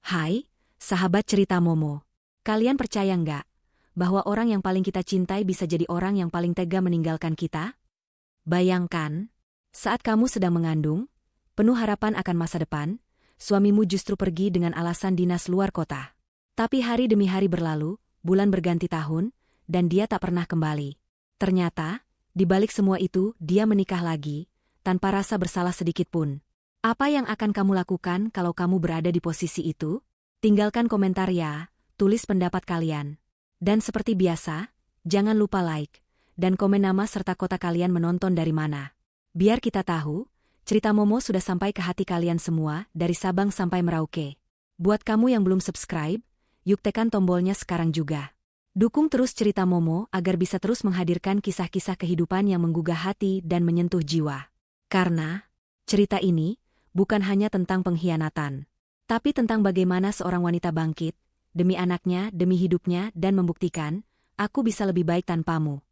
Hai, sahabat cerita Momo. Kalian percaya nggak bahwa orang yang paling kita cintai bisa jadi orang yang paling tega meninggalkan kita? Bayangkan, saat kamu sedang mengandung, penuh harapan akan masa depan, suamimu justru pergi dengan alasan dinas luar kota. Tapi hari demi hari berlalu, bulan berganti tahun, dan dia tak pernah kembali. Ternyata, di balik semua itu, dia menikah lagi, tanpa rasa bersalah sedikit pun. Apa yang akan kamu lakukan kalau kamu berada di posisi itu? Tinggalkan komentar ya, tulis pendapat kalian. Dan seperti biasa, jangan lupa like, dan komen nama serta kota kalian menonton dari mana. Biar kita tahu, cerita Momo sudah sampai ke hati kalian semua, dari Sabang sampai Merauke. Buat kamu yang belum subscribe, yuk tekan tombolnya sekarang juga. Dukung terus cerita Momo agar bisa terus menghadirkan kisah-kisah kehidupan yang menggugah hati dan menyentuh jiwa. Karena, cerita ini bukan hanya tentang pengkhianatan, tapi tentang bagaimana seorang wanita bangkit, demi anaknya, demi hidupnya, dan membuktikan, aku bisa lebih baik tanpamu.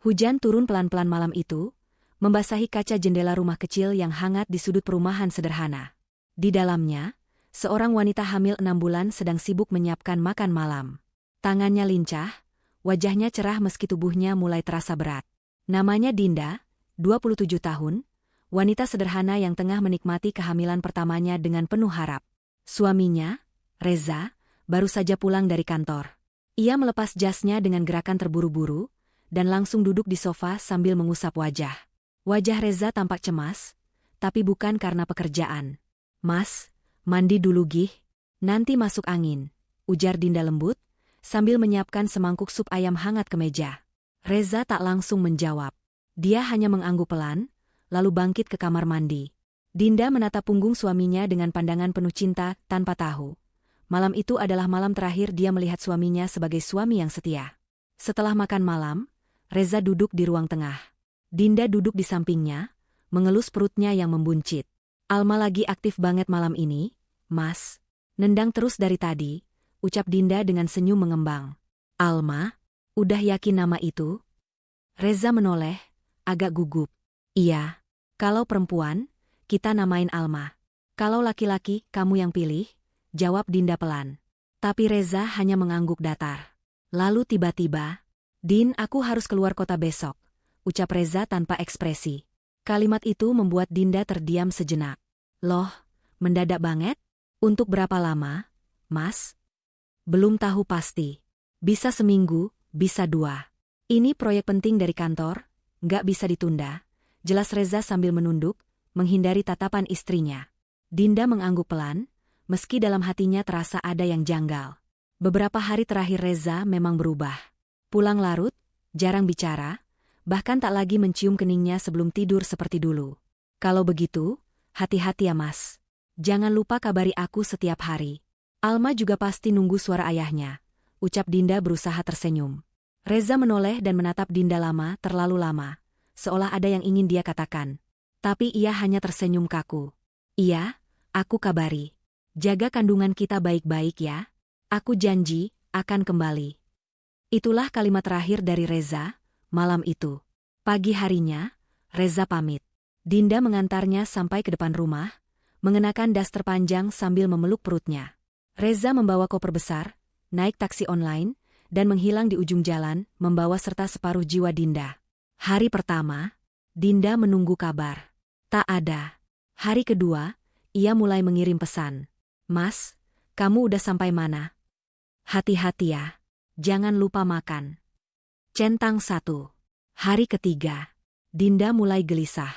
Hujan turun pelan-pelan malam itu, membasahi kaca jendela rumah kecil yang hangat di sudut perumahan sederhana. Di dalamnya, seorang wanita hamil 6 bulan sedang sibuk menyiapkan makan malam. Tangannya lincah, wajahnya cerah meski tubuhnya mulai terasa berat. Namanya Dinda, 27 tahun, wanita sederhana yang tengah menikmati kehamilan pertamanya dengan penuh harap. Suaminya, Reza, baru saja pulang dari kantor. Ia melepas jasnya dengan gerakan terburu-buru, dan langsung duduk di sofa sambil mengusap wajah. Wajah Reza tampak cemas, tapi bukan karena pekerjaan. "Mas, mandi dulu gih, nanti masuk angin," ujar Dinda lembut, sambil menyiapkan semangkuk sup ayam hangat ke meja. Reza tak langsung menjawab. Dia hanya mengangguk pelan, lalu bangkit ke kamar mandi. Dinda menatap punggung suaminya dengan pandangan penuh cinta tanpa tahu. Malam itu adalah malam terakhir dia melihat suaminya sebagai suami yang setia. Setelah makan malam, Reza duduk di ruang tengah. Dinda duduk di sampingnya, mengelus perutnya yang membuncit. "Alma lagi aktif banget malam ini, Mas." "Nendang terus dari tadi," ucap Dinda dengan senyum mengembang. "Alma? Udah yakin nama itu?" Reza menoleh, agak gugup. "Iya. Kalau perempuan, kita namain Alma. Kalau laki-laki, kamu yang pilih," jawab Dinda pelan. Tapi Reza hanya mengangguk datar. Lalu tiba-tiba, "Din, aku harus keluar kota besok," ucap Reza tanpa ekspresi. Kalimat itu membuat Dinda terdiam sejenak. "Loh, mendadak banget? Untuk berapa lama, Mas?" "Belum tahu pasti. Bisa seminggu, bisa 2. Ini proyek penting dari kantor, nggak bisa ditunda," jelas Reza sambil menunduk, menghindari tatapan istrinya. Dinda mengangguk pelan, meski dalam hatinya terasa ada yang janggal. Beberapa hari terakhir Reza memang berubah. Pulang larut, jarang bicara, bahkan tak lagi mencium keningnya sebelum tidur seperti dulu. "Kalau begitu, hati-hati ya Mas. Jangan lupa kabari aku setiap hari. Alma juga pasti nunggu suara ayahnya," ucap Dinda berusaha tersenyum. Reza menoleh dan menatap Dinda terlalu lama, seolah ada yang ingin dia katakan. Tapi ia hanya tersenyum kaku. "Iya, aku kabari. Jaga kandungan kita baik-baik ya. Aku janji, akan kembali." Itulah kalimat terakhir dari Reza, malam itu. Pagi harinya, Reza pamit. Dinda mengantarnya sampai ke depan rumah, mengenakan das terpanjang sambil memeluk perutnya. Reza membawa koper besar, naik taksi online, dan menghilang di ujung jalan, membawa serta separuh jiwa Dinda. Hari pertama, Dinda menunggu kabar. Tak ada. Hari kedua, ia mulai mengirim pesan. "Mas, kamu udah sampai mana? Hati-hati ya. Jangan lupa makan." Centang 1. Hari ketiga, Dinda mulai gelisah.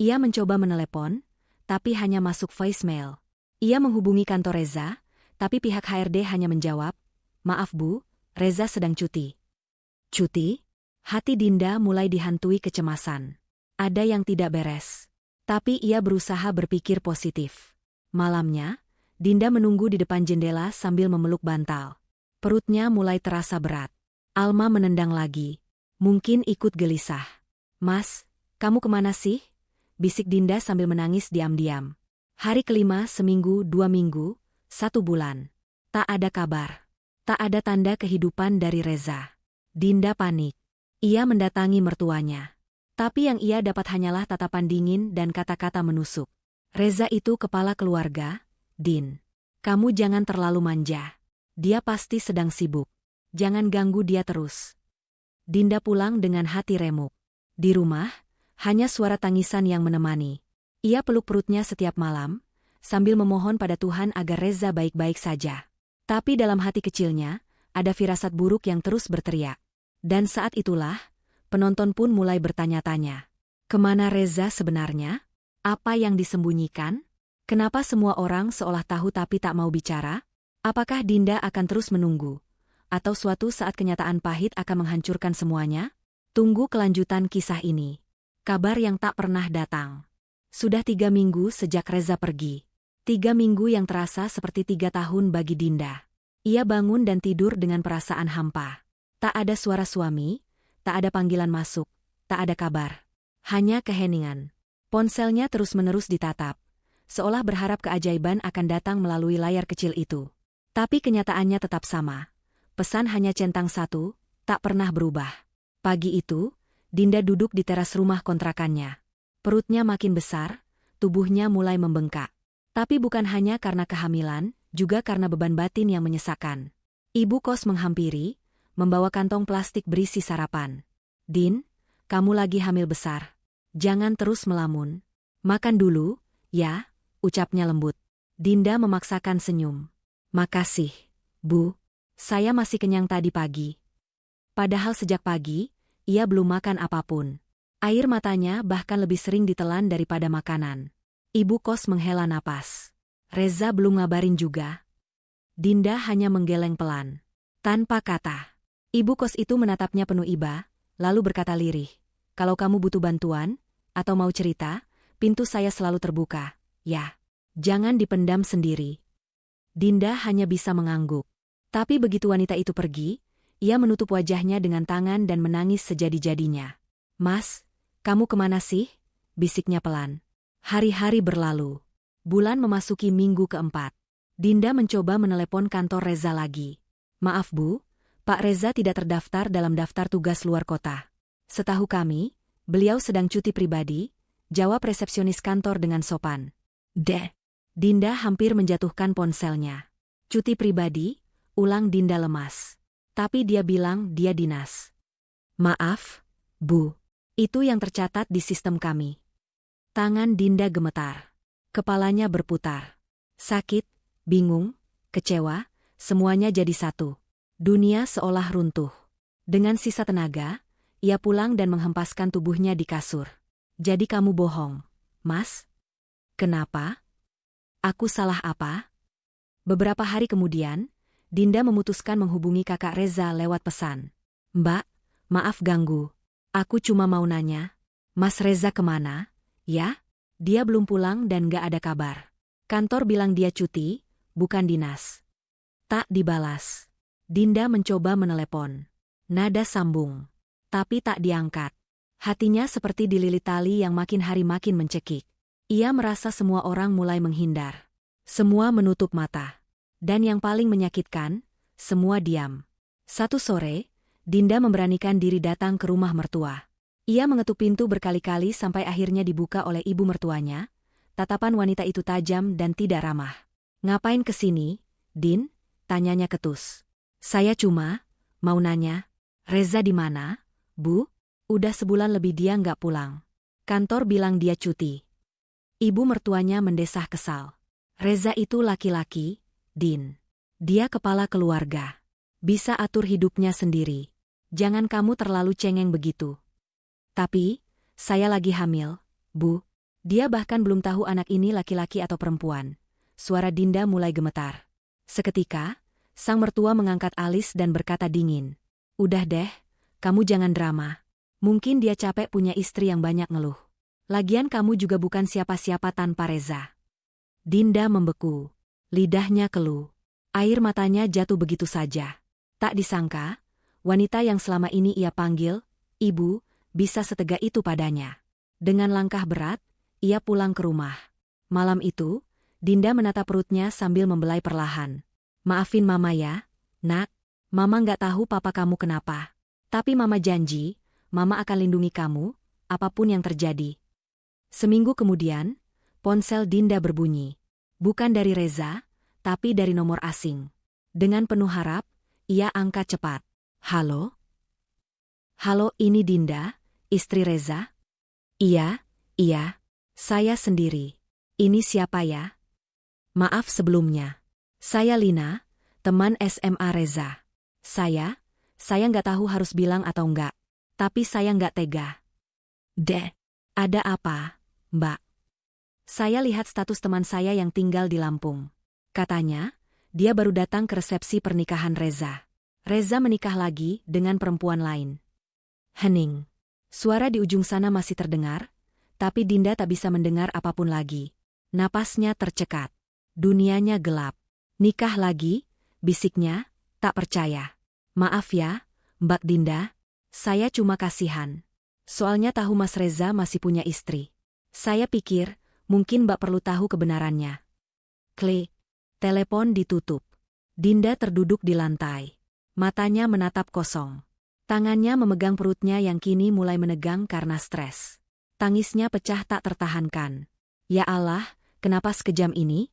Ia mencoba menelepon, tapi hanya masuk voicemail. Ia menghubungi kantor Reza, tapi pihak HRD hanya menjawab, "Maaf Bu, Reza sedang cuti." Cuti? Hati Dinda mulai dihantui kecemasan. Ada yang tidak beres. Tapi ia berusaha berpikir positif. Malamnya, Dinda menunggu di depan jendela sambil memeluk bantal. Perutnya mulai terasa berat. Alma menendang lagi. Mungkin ikut gelisah. "Mas, kamu kemana sih?" bisik Dinda sambil menangis diam-diam. Hari kelima, seminggu, 2 minggu, 1 bulan. Tak ada kabar. Tak ada tanda kehidupan dari Reza. Dinda panik. Ia mendatangi mertuanya. Tapi yang ia dapat hanyalah tatapan dingin dan kata-kata menusuk. "Reza itu kepala keluarga, Din. Kamu jangan terlalu manja. Dia pasti sedang sibuk. Jangan ganggu dia terus. Dinda pulang dengan hati remuk. Di rumah, hanya suara tangisan yang menemani. Ia peluk perutnya setiap malam, sambil memohon pada Tuhan agar Reza baik-baik saja. Tapi dalam hati kecilnya, ada firasat buruk yang terus berteriak. Dan saat itulah, penonton pun mulai bertanya-tanya. Kemana Reza sebenarnya? Apa yang disembunyikan? Kenapa semua orang seolah tahu tapi tak mau bicara? Apakah Dinda akan terus menunggu? Atau suatu saat kenyataan pahit akan menghancurkan semuanya? Tunggu kelanjutan kisah ini. Kabar yang tak pernah datang. Sudah 3 minggu sejak Reza pergi. 3 minggu yang terasa seperti 3 tahun bagi Dinda. Ia bangun dan tidur dengan perasaan hampa. Tak ada suara suami, tak ada panggilan masuk, tak ada kabar. Hanya keheningan. Ponselnya terus-menerus ditatap, seolah berharap keajaiban akan datang melalui layar kecil itu. Tapi kenyataannya tetap sama. Pesan hanya centang satu, tak pernah berubah. Pagi itu, Dinda duduk di teras rumah kontrakannya. Perutnya makin besar, tubuhnya mulai membengkak. Tapi bukan hanya karena kehamilan, juga karena beban batin yang menyesakkan. Ibu kos menghampiri, membawa kantong plastik berisi sarapan. Din, kamu lagi hamil besar. Jangan terus melamun. Makan dulu, ya, ucapnya lembut. Dinda memaksakan senyum. Makasih, Bu. Saya masih kenyang tadi pagi. Padahal sejak pagi, ia belum makan apapun. Air matanya bahkan lebih sering ditelan daripada makanan. Ibu kos menghela napas. Reza belum ngabarin juga. Dinda hanya menggeleng pelan. Tanpa kata. Ibu kos itu menatapnya penuh iba, lalu berkata lirih. Kalau kamu butuh bantuan, atau mau cerita, pintu saya selalu terbuka, ya. Jangan dipendam sendiri. Dinda hanya bisa mengangguk. Tapi begitu wanita itu pergi, ia menutup wajahnya dengan tangan dan menangis sejadi-jadinya. Mas, kamu kemana sih? Bisiknya pelan. Hari-hari berlalu. Bulan memasuki minggu keempat. Dinda mencoba menelepon kantor Reza lagi. Maaf Bu, Pak Reza tidak terdaftar dalam daftar tugas luar kota. Setahu kami, beliau sedang cuti pribadi, jawab resepsionis kantor dengan sopan. Dinda hampir menjatuhkan ponselnya. Cuti pribadi, ulang Dinda lemas. Tapi dia bilang dia dinas. Maaf, Bu. Itu yang tercatat di sistem kami. Tangan Dinda gemetar. Kepalanya berputar. Sakit, bingung, kecewa, semuanya jadi satu. Dunia seolah runtuh. Dengan sisa tenaga, ia pulang dan menghempaskan tubuhnya di kasur. Jadi kamu bohong, Mas? Kenapa? Aku salah apa? Beberapa hari kemudian, Dinda memutuskan menghubungi kakak Reza lewat pesan. Mbak, maaf ganggu. Aku cuma mau nanya, Mas Reza kemana? Ya? Dia belum pulang dan gak ada kabar. Kantor bilang dia cuti, bukan dinas. Tak dibalas. Dinda mencoba menelepon. Nada sambung. Tapi tak diangkat. Hatinya seperti dililit tali yang makin hari makin mencekik. Ia merasa semua orang mulai menghindar. Semua menutup mata. Dan yang paling menyakitkan, semua diam. Satu sore, Dinda memberanikan diri datang ke rumah mertua. Ia mengetuk pintu berkali-kali sampai akhirnya dibuka oleh ibu mertuanya. Tatapan wanita itu tajam dan tidak ramah. Ngapain kesini, Din? Tanyanya ketus. Saya cuma mau nanya, Reza di mana, Bu? Udah sebulan lebih dia nggak pulang. Kantor bilang dia cuti. Ibu mertuanya mendesah kesal. Reza itu laki-laki, Din. Dia kepala keluarga. Bisa atur hidupnya sendiri. Jangan kamu terlalu cengeng begitu. Tapi, saya lagi hamil, Bu. Dia bahkan belum tahu anak ini laki-laki atau perempuan. Suara Dinda mulai gemetar. Seketika, sang mertua mengangkat alis dan berkata dingin. Udah deh, kamu jangan drama. Mungkin dia capek punya istri yang banyak ngeluh. Lagian kamu juga bukan siapa-siapa tanpa Reza. Dinda membeku. Lidahnya keluh. Air matanya jatuh begitu saja. Tak disangka, wanita yang selama ini ia panggil, Ibu, bisa setega itu padanya. Dengan langkah berat, ia pulang ke rumah. Malam itu, Dinda menatap perutnya sambil membelai perlahan. Maafin Mama ya, Nak. Mama nggak tahu papa kamu kenapa. Tapi Mama janji, Mama akan lindungi kamu, apapun yang terjadi. Seminggu kemudian, ponsel Dinda berbunyi. Bukan dari Reza, tapi dari nomor asing. Dengan penuh harap, ia angkat cepat. Halo? Halo, ini Dinda, istri Reza? Iya, saya sendiri. Ini siapa ya? Maaf sebelumnya. Saya Lina, teman SMA Reza. Saya nggak tahu harus bilang atau enggak. Tapi saya nggak tega. Ada apa, Mbak? Saya lihat status teman saya yang tinggal di Lampung. Katanya, dia baru datang ke resepsi pernikahan Reza. Reza menikah lagi dengan perempuan lain. Hening. Suara di ujung sana masih terdengar, tapi Dinda tak bisa mendengar apapun lagi. Napasnya tercekat. Dunianya gelap. Nikah lagi, bisiknya, tak percaya. Maaf ya, Mbak Dinda, saya cuma kasihan. Soalnya tahu Mas Reza masih punya istri. Saya pikir, mungkin Mbak perlu tahu kebenarannya. Klik. Telepon ditutup. Dinda terduduk di lantai. Matanya menatap kosong. Tangannya memegang perutnya yang kini mulai menegang karena stres. Tangisnya pecah tak tertahankan. Ya Allah, kenapa sekejam ini?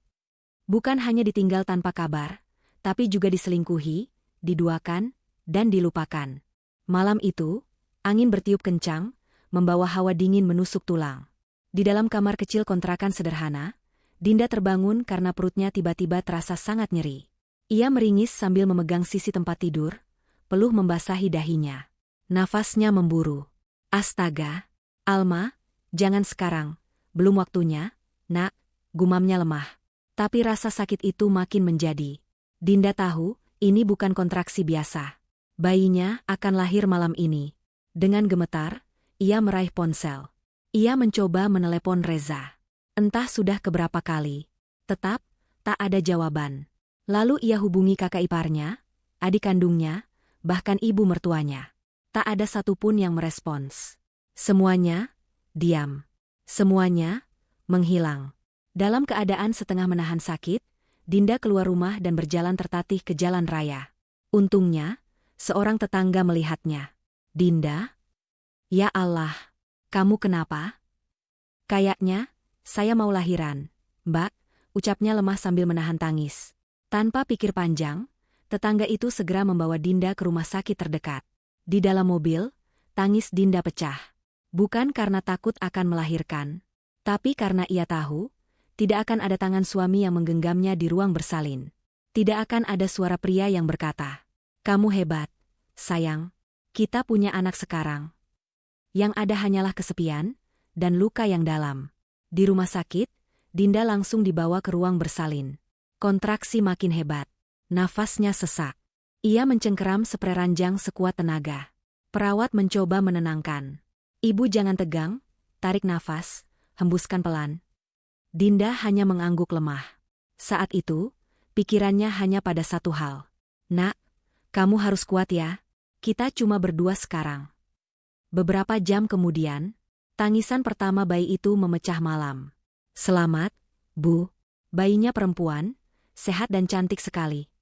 Bukan hanya ditinggal tanpa kabar, tapi juga diselingkuhi, diduakan, dan dilupakan. Malam itu, angin bertiup kencang, membawa hawa dingin menusuk tulang. Di dalam kamar kecil kontrakan sederhana, Dinda terbangun karena perutnya tiba-tiba terasa sangat nyeri. Ia meringis sambil memegang sisi tempat tidur, peluh membasahi dahinya. Nafasnya memburu. Astaga, Alma, jangan sekarang, belum waktunya, nak, gumamnya lemah. Tapi rasa sakit itu makin menjadi. Dinda tahu, ini bukan kontraksi biasa. Bayinya akan lahir malam ini. Dengan gemetar, ia meraih ponsel. Ia mencoba menelepon Reza. Entah sudah keberapa kali. Tetap, tak ada jawaban. Lalu ia hubungi kakak iparnya, adik kandungnya, bahkan ibu mertuanya. Tak ada satupun yang merespons. Semuanya, diam. Semuanya, menghilang. Dalam keadaan setengah menahan sakit, Dinda keluar rumah dan berjalan tertatih ke jalan raya. Untungnya, seorang tetangga melihatnya. Dinda? Ya Allah, kamu kenapa? Kayaknya, saya mau lahiran, Mbak, ucapnya lemah sambil menahan tangis. Tanpa pikir panjang, tetangga itu segera membawa Dinda ke rumah sakit terdekat. Di dalam mobil, tangis Dinda pecah. Bukan karena takut akan melahirkan, tapi karena ia tahu, tidak akan ada tangan suami yang menggenggamnya di ruang bersalin. Tidak akan ada suara pria yang berkata, "Kamu hebat, sayang, kita punya anak sekarang." Yang ada hanyalah kesepian, dan luka yang dalam. Di rumah sakit, Dinda langsung dibawa ke ruang bersalin. Kontraksi makin hebat. Nafasnya sesak. Ia mencengkeram sprei ranjang sekuat tenaga. Perawat mencoba menenangkan. Ibu jangan tegang, tarik nafas, hembuskan pelan. Dinda hanya mengangguk lemah. Saat itu, pikirannya hanya pada satu hal. Nak, kamu harus kuat ya. Kita cuma berdua sekarang. Beberapa jam kemudian, tangisan pertama bayi itu memecah malam. Selamat, Bu. Bayinya perempuan, sehat dan cantik sekali.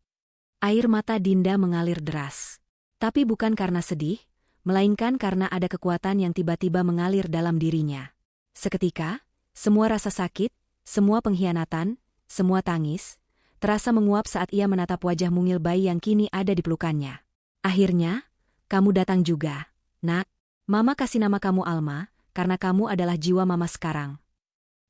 Air mata Dinda mengalir deras. Tapi bukan karena sedih, melainkan karena ada kekuatan yang tiba-tiba mengalir dalam dirinya. Seketika, semua rasa sakit, semua pengkhianatan, semua tangis, terasa menguap saat ia menatap wajah mungil bayi yang kini ada di pelukannya. Akhirnya, kamu datang juga, Nak. Mama kasih nama kamu Alma, karena kamu adalah jiwa Mama sekarang.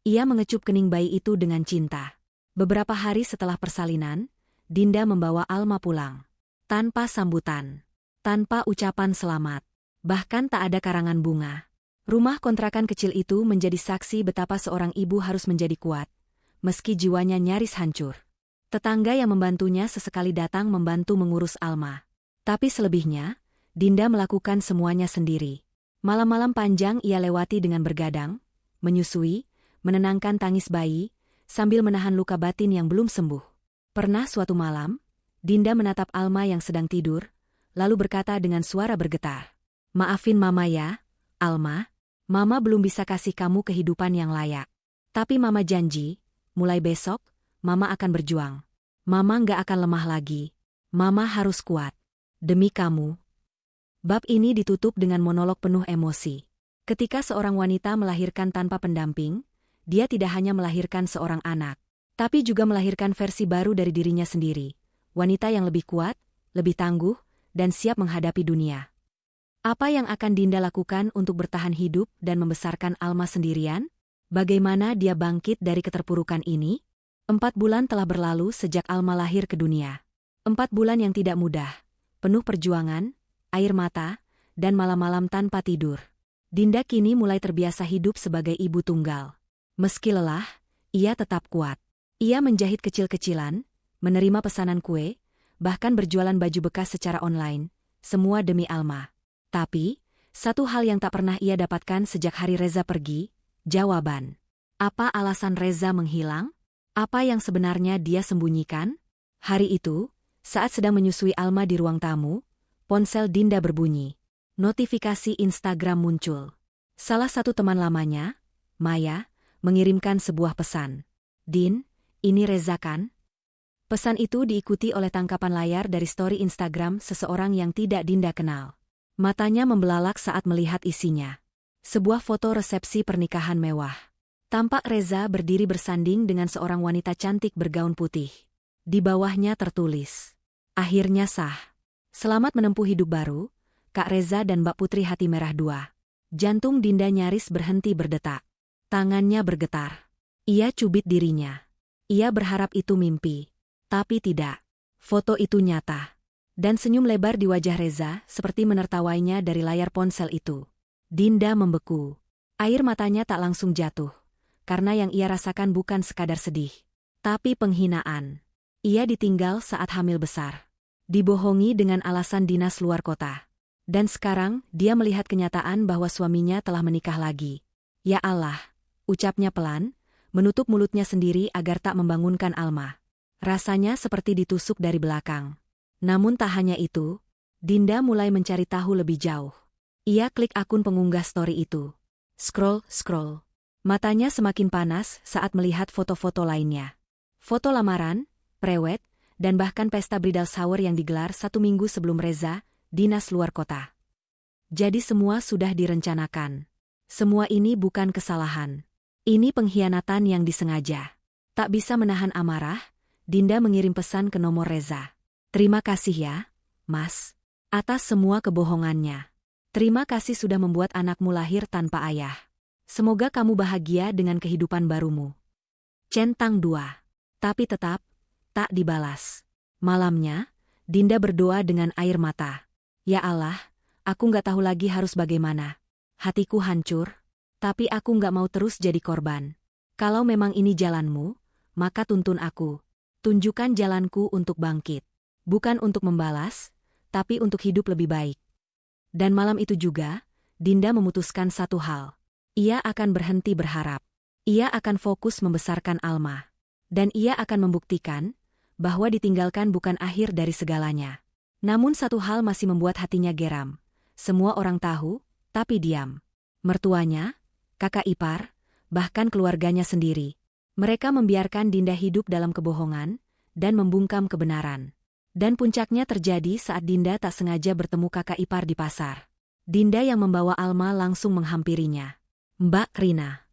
Ia mengecup kening bayi itu dengan cinta. Beberapa hari setelah persalinan, Dinda membawa Alma pulang. Tanpa sambutan. Tanpa ucapan selamat. Bahkan tak ada karangan bunga. Rumah kontrakan kecil itu menjadi saksi betapa seorang ibu harus menjadi kuat, meski jiwanya nyaris hancur. Tetangga yang membantunya sesekali datang membantu mengurus Alma. Tapi selebihnya, Dinda melakukan semuanya sendiri. Malam-malam panjang ia lewati dengan bergadang, menyusui, menenangkan tangis bayi, sambil menahan luka batin yang belum sembuh. Pernah suatu malam, Dinda menatap Alma yang sedang tidur, lalu berkata dengan suara bergetar, "Maafin Mama ya, Alma. Mama belum bisa kasih kamu kehidupan yang layak. Tapi Mama janji, mulai besok, Mama akan berjuang. Mama nggak akan lemah lagi. Mama harus kuat. Demi kamu." Bab ini ditutup dengan monolog penuh emosi. Ketika seorang wanita melahirkan tanpa pendamping, dia tidak hanya melahirkan seorang anak, Tapi juga melahirkan versi baru dari dirinya sendiri. Wanita yang lebih kuat, lebih tangguh, dan siap menghadapi dunia. Apa yang akan Dinda lakukan untuk bertahan hidup dan membesarkan Alma sendirian? Bagaimana dia bangkit dari keterpurukan ini? 4 bulan telah berlalu sejak Alma lahir ke dunia. 4 bulan yang tidak mudah, penuh perjuangan, air mata, dan malam-malam tanpa tidur. Dinda kini mulai terbiasa hidup sebagai ibu tunggal. Meski lelah, ia tetap kuat. Ia menjahit kecil-kecilan, menerima pesanan kue, bahkan berjualan baju bekas secara online, semua demi Alma. Tapi, satu hal yang tak pernah ia dapatkan sejak hari Reza pergi, jawaban. Apa alasan Reza menghilang? Apa yang sebenarnya dia sembunyikan? Hari itu, saat sedang menyusui Alma di ruang tamu, ponsel Dinda berbunyi. Notifikasi Instagram muncul. Salah satu teman lamanya, Maya, mengirimkan sebuah pesan. Din, ini Reza kan? Pesan itu diikuti oleh tangkapan layar dari story Instagram seseorang yang tidak Dinda kenal. Matanya membelalak saat melihat isinya. Sebuah foto resepsi pernikahan mewah. Tampak Reza berdiri bersanding dengan seorang wanita cantik bergaun putih. Di bawahnya tertulis, akhirnya sah. Selamat menempuh hidup baru, Kak Reza dan Mbak Putri Hati Merah 2. Jantung Dinda nyaris berhenti berdetak. Tangannya bergetar. Ia cubit dirinya. Ia berharap itu mimpi. Tapi tidak. Foto itu nyata. Dan senyum lebar di wajah Reza seperti menertawainya dari layar ponsel itu. Dinda membeku. Air matanya tak langsung jatuh. Karena yang ia rasakan bukan sekadar sedih. Tapi penghinaan. Ia ditinggal saat hamil besar. Dibohongi dengan alasan dinas luar kota. Dan sekarang dia melihat kenyataan bahwa suaminya telah menikah lagi. Ya Allah, ucapnya pelan, menutup mulutnya sendiri agar tak membangunkan Alma. Rasanya seperti ditusuk dari belakang. Namun tak hanya itu, Dinda mulai mencari tahu lebih jauh. Ia klik akun pengunggah story itu. Scroll. Matanya semakin panas saat melihat foto-foto lainnya. Foto lamaran, prewed, dan bahkan pesta bridal shower yang digelar 1 minggu sebelum Reza, dinas luar kota. Jadi semua sudah direncanakan. Semua ini bukan kesalahan. Ini pengkhianatan yang disengaja. Tak bisa menahan amarah, Dinda mengirim pesan ke nomor Reza. Terima kasih ya, Mas, atas semua kebohongannya. Terima kasih sudah membuat anakmu lahir tanpa ayah. Semoga kamu bahagia dengan kehidupan barumu. Centang 2. Tapi tetap, tak dibalas. Malamnya, Dinda berdoa dengan air mata. Ya Allah, aku nggak tahu lagi harus bagaimana. Hatiku hancur. Tapi aku nggak mau terus jadi korban. Kalau memang ini jalanmu, maka tuntun aku. Tunjukkan jalanku untuk bangkit. Bukan untuk membalas, tapi untuk hidup lebih baik. Dan malam itu juga, Dinda memutuskan satu hal. Ia akan berhenti berharap. Ia akan fokus membesarkan Alma. Dan ia akan membuktikan bahwa ditinggalkan bukan akhir dari segalanya. Namun satu hal masih membuat hatinya geram. Semua orang tahu, tapi diam. Mertuanya, kakak ipar, bahkan keluarganya sendiri. Mereka membiarkan Dinda hidup dalam kebohongan dan membungkam kebenaran. Dan puncaknya terjadi saat Dinda tak sengaja bertemu kakak ipar di pasar. Dinda yang membawa Alma langsung menghampirinya. Mbak Rina.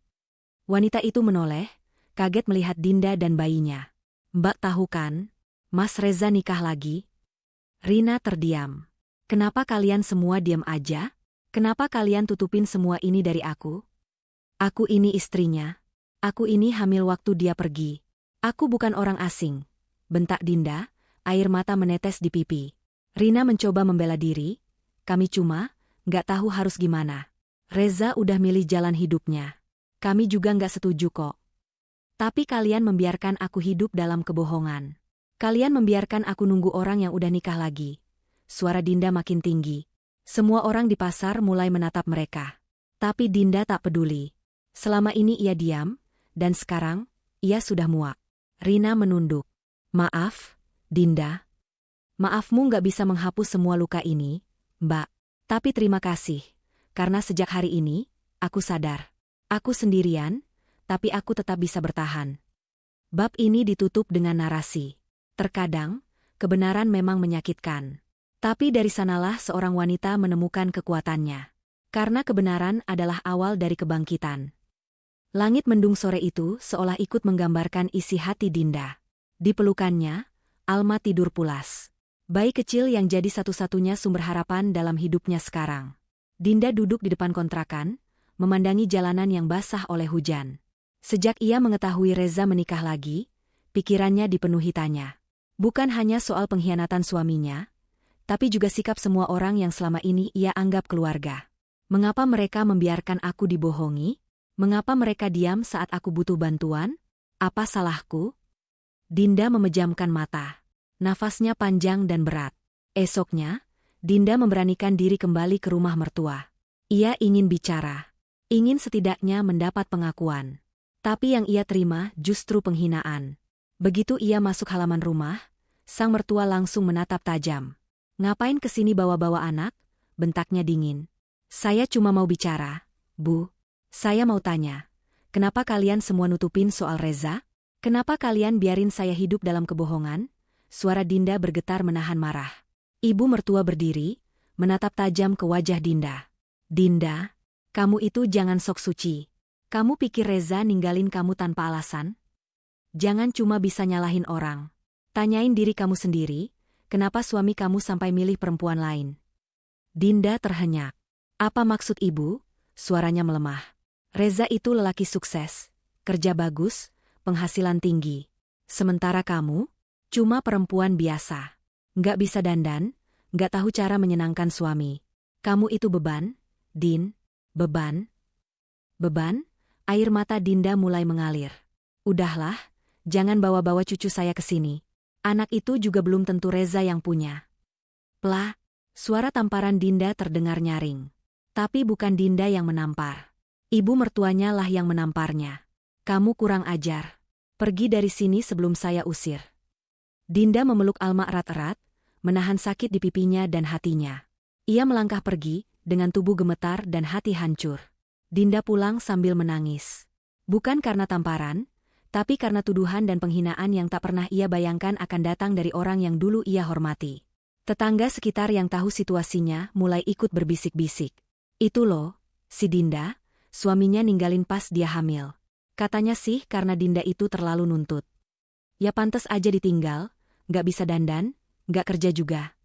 Wanita itu menoleh, kaget melihat Dinda dan bayinya. Mbak tahu kan, Mas Reza nikah lagi? Rina terdiam. Kenapa kalian semua diam aja? Kenapa kalian tutupin semua ini dari aku? Aku ini istrinya. Aku ini hamil waktu dia pergi. Aku bukan orang asing. Bentak Dinda, air mata menetes di pipi. Rina mencoba membela diri. Kami cuma, nggak tahu harus gimana. Reza udah milih jalan hidupnya. Kami juga nggak setuju kok. Tapi kalian membiarkan aku hidup dalam kebohongan. Kalian membiarkan aku nunggu orang yang udah nikah lagi. Suara Dinda makin tinggi. Semua orang di pasar mulai menatap mereka. Tapi Dinda tak peduli. Selama ini ia diam, dan sekarang, ia sudah muak. Rina menunduk. Maaf, Dinda. Maafmu nggak bisa menghapus semua luka ini, Mbak. Tapi terima kasih, karena sejak hari ini, aku sadar. Aku sendirian, tapi aku tetap bisa bertahan. Bab ini ditutup dengan narasi. Terkadang, kebenaran memang menyakitkan. Tapi dari sanalah seorang wanita menemukan kekuatannya. Karena kebenaran adalah awal dari kebangkitan. Langit mendung sore itu seolah ikut menggambarkan isi hati Dinda. Di pelukannya, Alma tidur pulas. Bayi kecil yang jadi satu-satunya sumber harapan dalam hidupnya sekarang. Dinda duduk di depan kontrakan, memandangi jalanan yang basah oleh hujan. Sejak ia mengetahui Reza menikah lagi, pikirannya dipenuhi tanya. Bukan hanya soal pengkhianatan suaminya, tapi juga sikap semua orang yang selama ini ia anggap keluarga. Mengapa mereka membiarkan aku dibohongi? Mengapa mereka diam saat aku butuh bantuan? Apa salahku? Dinda memejamkan mata. Nafasnya panjang dan berat. Esoknya, Dinda memberanikan diri kembali ke rumah mertua. Ia ingin bicara. Ingin setidaknya mendapat pengakuan. Tapi yang ia terima justru penghinaan. Begitu ia masuk halaman rumah, sang mertua langsung menatap tajam. "Ngapain kesini bawa-bawa anak?" bentaknya dingin. "Saya cuma mau bicara, Bu. Saya mau tanya, kenapa kalian semua nutupin soal Reza? Kenapa kalian biarin saya hidup dalam kebohongan?" Suara Dinda bergetar menahan marah. Ibu mertua berdiri, menatap tajam ke wajah Dinda. "Dinda, kamu itu jangan sok suci. Kamu pikir Reza ninggalin kamu tanpa alasan? Jangan cuma bisa nyalahin orang. Tanyain diri kamu sendiri, kenapa suami kamu sampai milih perempuan lain?" Dinda terhenyak. "Apa maksud ibu?" Suaranya melemah. "Reza itu lelaki sukses, kerja bagus, penghasilan tinggi. Sementara kamu, cuma perempuan biasa. Nggak bisa dandan, nggak tahu cara menyenangkan suami. Kamu itu beban, Din, beban." "Beban?" Air mata Dinda mulai mengalir. "Udahlah, jangan bawa-bawa cucu saya ke sini. Anak itu juga belum tentu Reza yang punya." Plah, suara tamparan Dinda terdengar nyaring. Tapi bukan Dinda yang menampar. Ibu mertuanya lah yang menamparnya. "Kamu kurang ajar. Pergi dari sini sebelum saya usir." Dinda memeluk Alma erat-erat, menahan sakit di pipinya dan hatinya. Ia melangkah pergi, dengan tubuh gemetar dan hati hancur. Dinda pulang sambil menangis. Bukan karena tamparan, tapi karena tuduhan dan penghinaan yang tak pernah ia bayangkan akan datang dari orang yang dulu ia hormati. Tetangga sekitar yang tahu situasinya mulai ikut berbisik-bisik. "Itu loh, si Dinda, suaminya ninggalin pas dia hamil. Katanya sih karena Dinda itu terlalu nuntut. Ya pantes aja ditinggal, nggak bisa dandan, nggak kerja juga."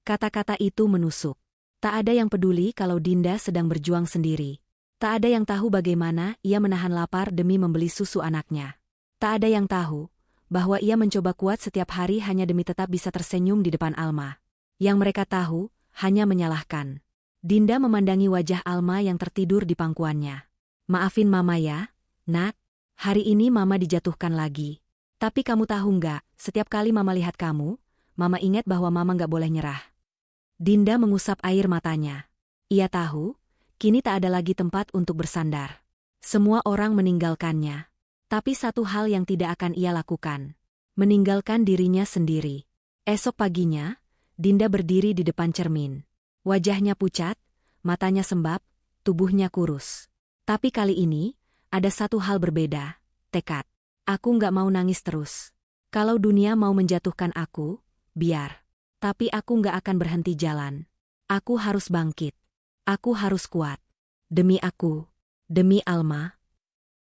Kata-kata itu menusuk. Tak ada yang peduli kalau Dinda sedang berjuang sendiri. Tak ada yang tahu bagaimana ia menahan lapar demi membeli susu anaknya. Tak ada yang tahu bahwa ia mencoba kuat setiap hari hanya demi tetap bisa tersenyum di depan Alma. Yang mereka tahu hanya menyalahkan. Dinda memandangi wajah Alma yang tertidur di pangkuannya. "Maafin Mama ya, Nak. Hari ini Mama dijatuhkan lagi. Tapi kamu tahu nggak, setiap kali Mama lihat kamu, Mama ingat bahwa Mama nggak boleh nyerah." Dinda mengusap air matanya. Ia tahu, kini tak ada lagi tempat untuk bersandar. Semua orang meninggalkannya. Tapi satu hal yang tidak akan ia lakukan. Meninggalkan dirinya sendiri. Esok paginya, Dinda berdiri di depan cermin. Wajahnya pucat, matanya sembab, tubuhnya kurus. Tapi kali ini, ada satu hal berbeda, tekad. "Aku nggak mau nangis terus. Kalau dunia mau menjatuhkan aku, biar. Tapi aku nggak akan berhenti jalan. Aku harus bangkit. Aku harus kuat. Demi aku. Demi Alma."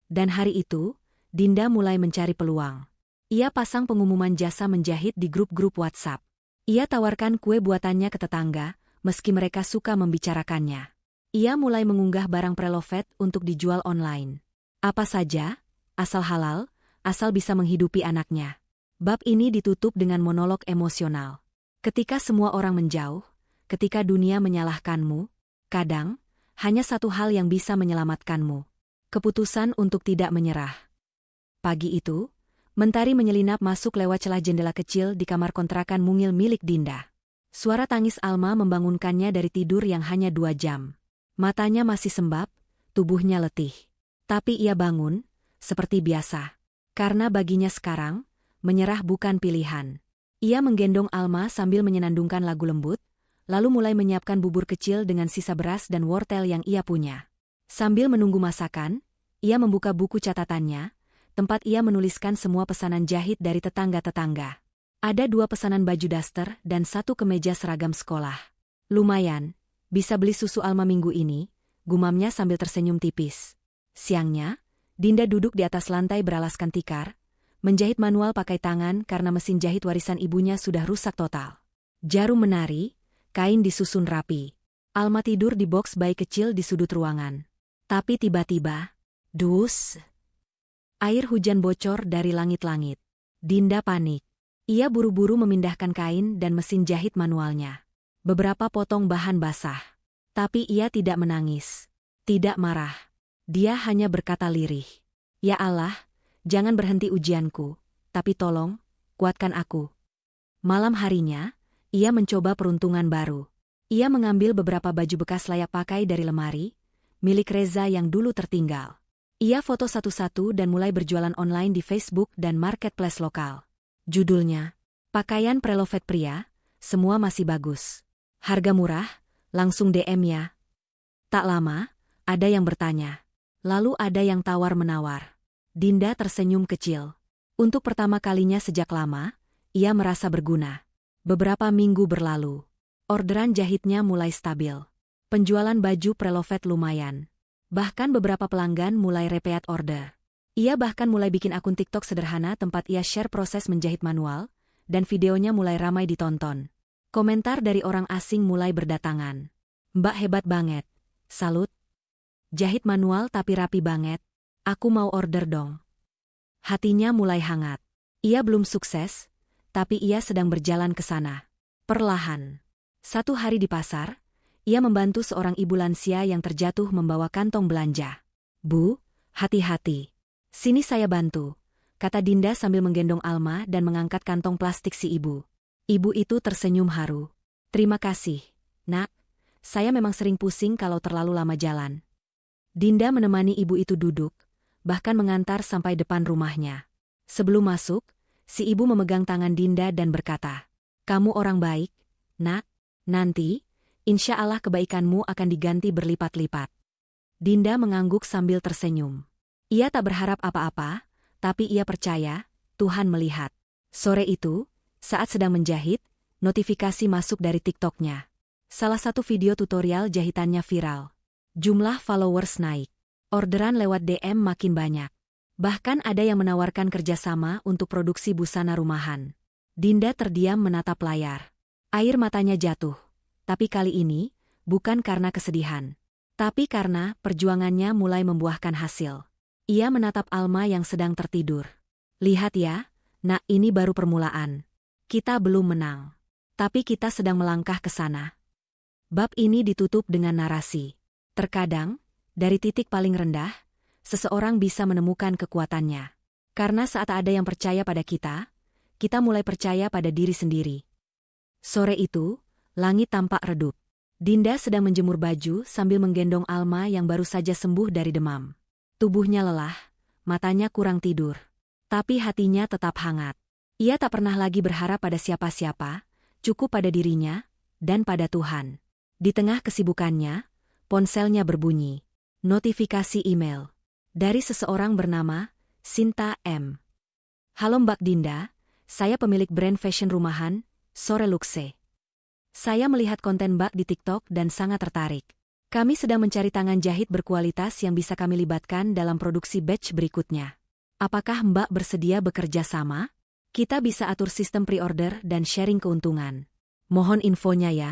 Dan hari itu, Dinda mulai mencari peluang. Ia pasang pengumuman jasa menjahit di grup-grup WhatsApp. Ia tawarkan kue buatannya ke tetangga, meski mereka suka membicarakannya. Ia mulai mengunggah barang preloved untuk dijual online. Apa saja, asal halal, asal bisa menghidupi anaknya. Bab ini ditutup dengan monolog emosional. Ketika semua orang menjauh, ketika dunia menyalahkanmu, kadang, hanya satu hal yang bisa menyelamatkanmu. Keputusan untuk tidak menyerah. Pagi itu, mentari menyelinap masuk lewat celah jendela kecil di kamar kontrakan mungil milik Dinda. Suara tangis Alma membangunkannya dari tidur yang hanya 2 jam. Matanya masih sembab, tubuhnya letih. Tapi ia bangun, seperti biasa. Karena baginya sekarang, menyerah bukan pilihan. Ia menggendong Alma sambil menyenandungkan lagu lembut, lalu mulai menyiapkan bubur kecil dengan sisa beras dan wortel yang ia punya. Sambil menunggu masakan, ia membuka buku catatannya, tempat ia menuliskan semua pesanan jahit dari tetangga-tetangga. Ada 2 pesanan baju daster dan 1 kemeja seragam sekolah. "Lumayan, bisa beli susu Alma minggu ini," gumamnya sambil tersenyum tipis. Siangnya, Dinda duduk di atas lantai beralaskan tikar, menjahit manual pakai tangan karena mesin jahit warisan ibunya sudah rusak total. Jarum menari, kain disusun rapi. Alma tidur di box bayi kecil di sudut ruangan. Tapi tiba-tiba, dus! Air hujan bocor dari langit-langit. Dinda panik. Ia buru-buru memindahkan kain dan mesin jahit manualnya. Beberapa potong bahan basah. Tapi ia tidak menangis. Tidak marah. Dia hanya berkata lirih. Ya Allah, jangan berhenti ujianku, tapi tolong, kuatkan aku. Malam harinya, ia mencoba peruntungan baru. Ia mengambil beberapa baju bekas layak pakai dari lemari, milik Reza yang dulu tertinggal. Ia foto satu-satu dan mulai berjualan online di Facebook dan marketplace lokal. Judulnya, Pakaian Preloved Pria, semua masih bagus. Harga murah, langsung DM ya. Tak lama, ada yang bertanya. Lalu ada yang tawar-menawar. Dinda tersenyum kecil. Untuk pertama kalinya sejak lama, ia merasa berguna. Beberapa minggu berlalu. Orderan jahitnya mulai stabil. Penjualan baju preloved lumayan. Bahkan beberapa pelanggan mulai repeat order. Ia bahkan mulai bikin akun TikTok sederhana tempat ia share proses menjahit manual, dan videonya mulai ramai ditonton. Komentar dari orang asing mulai berdatangan. Mbak hebat banget. Salut. Jahit manual tapi rapi banget. Aku mau order dong. Hatinya mulai hangat. Ia belum sukses, tapi ia sedang berjalan ke sana. Perlahan. Satu hari di pasar, ia membantu seorang ibu lansia yang terjatuh membawa kantong belanja. Bu, hati-hati. Sini saya bantu, kata Dinda sambil menggendong Alma dan mengangkat kantong plastik si ibu. Ibu itu tersenyum haru. Terima kasih, Nak. Saya memang sering pusing kalau terlalu lama jalan. Dinda menemani ibu itu duduk, bahkan mengantar sampai depan rumahnya. Sebelum masuk, si ibu memegang tangan Dinda dan berkata, "Kamu orang baik, Nak. Nanti, insya Allah kebaikanmu akan diganti berlipat-lipat." Dinda mengangguk sambil tersenyum. Ia tak berharap apa-apa, tapi ia percaya, Tuhan melihat. Sore itu, saat sedang menjahit, notifikasi masuk dari TikToknya. Salah satu video tutorial jahitannya viral. Jumlah followers naik. Orderan lewat DM makin banyak. Bahkan ada yang menawarkan kerjasama untuk produksi busana rumahan. Dinda terdiam menatap layar. Air matanya jatuh. Tapi kali ini, bukan karena kesedihan. Tapi karena perjuangannya mulai membuahkan hasil. Ia menatap Alma yang sedang tertidur. Lihat ya, Nak, ini baru permulaan. Kita belum menang. Tapi kita sedang melangkah ke sana. Bab ini ditutup dengan narasi. Terkadang, dari titik paling rendah, seseorang bisa menemukan kekuatannya. Karena saat ada yang percaya pada kita mulai percaya pada diri sendiri. Sore itu, langit tampak redup. Dinda sedang menjemur baju sambil menggendong Alma yang baru saja sembuh dari demam. Tubuhnya lelah, matanya kurang tidur. Tapi hatinya tetap hangat. Ia tak pernah lagi berharap pada siapa-siapa, cukup pada dirinya, dan pada Tuhan. Di tengah kesibukannya, ponselnya berbunyi. Notifikasi email. Dari seseorang bernama Sinta M. Halo Mbak Dinda, saya pemilik brand fashion rumahan, Sore Luxe. Saya melihat konten Mbak di TikTok dan sangat tertarik. Kami sedang mencari tangan jahit berkualitas yang bisa kami libatkan dalam produksi batch berikutnya. Apakah Mbak bersedia bekerja sama? Kita bisa atur sistem pre-order dan sharing keuntungan. Mohon infonya ya.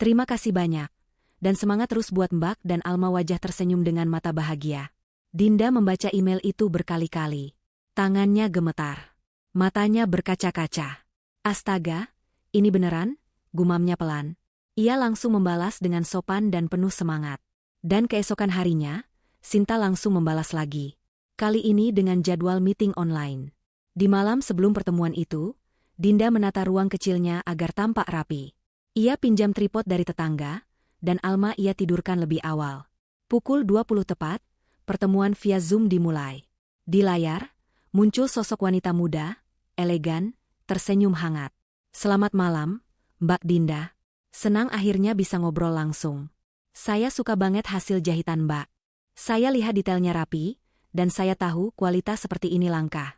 Terima kasih banyak. Dan semangat terus buat Mbak dan Alma. Wajah tersenyum dengan mata bahagia. Dinda membaca email itu berkali-kali. Tangannya gemetar. Matanya berkaca-kaca. Astaga, ini beneran? Gumamnya pelan. Ia langsung membalas dengan sopan dan penuh semangat. Dan keesokan harinya, Sinta langsung membalas lagi. Kali ini dengan jadwal meeting online. Di malam sebelum pertemuan itu, Dinda menata ruang kecilnya agar tampak rapi. Ia pinjam tripod dari tetangga, dan Alma ia tidurkan lebih awal. Pukul 20 tepat, pertemuan via Zoom dimulai. Di layar, muncul sosok wanita muda, elegan, tersenyum hangat. Selamat malam, Mbak Dinda. Senang akhirnya bisa ngobrol langsung. Saya suka banget hasil jahitan Mbak. Saya lihat detailnya rapi, dan saya tahu kualitas seperti ini langka.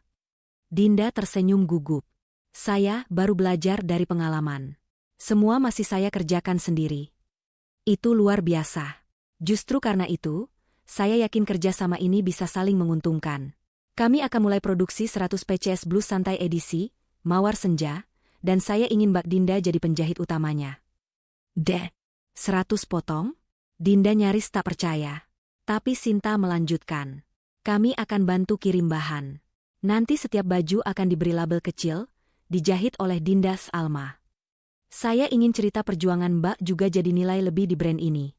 Dinda tersenyum gugup. Saya baru belajar dari pengalaman. Semua masih saya kerjakan sendiri. Itu luar biasa. Justru karena itu, Saya yakin kerja sama ini bisa saling menguntungkan. Kami akan mulai produksi 100 PCS Blues Santai edisi, Mawar Senja, dan saya ingin Mbak Dinda jadi penjahit utamanya. 100 potong? Dinda nyaris tak percaya. Tapi Sinta melanjutkan. Kami akan bantu kirim bahan. Nanti setiap baju akan diberi label kecil, dijahit oleh Dinda Alma. Saya ingin cerita perjuangan Mbak juga jadi nilai lebih di brand ini.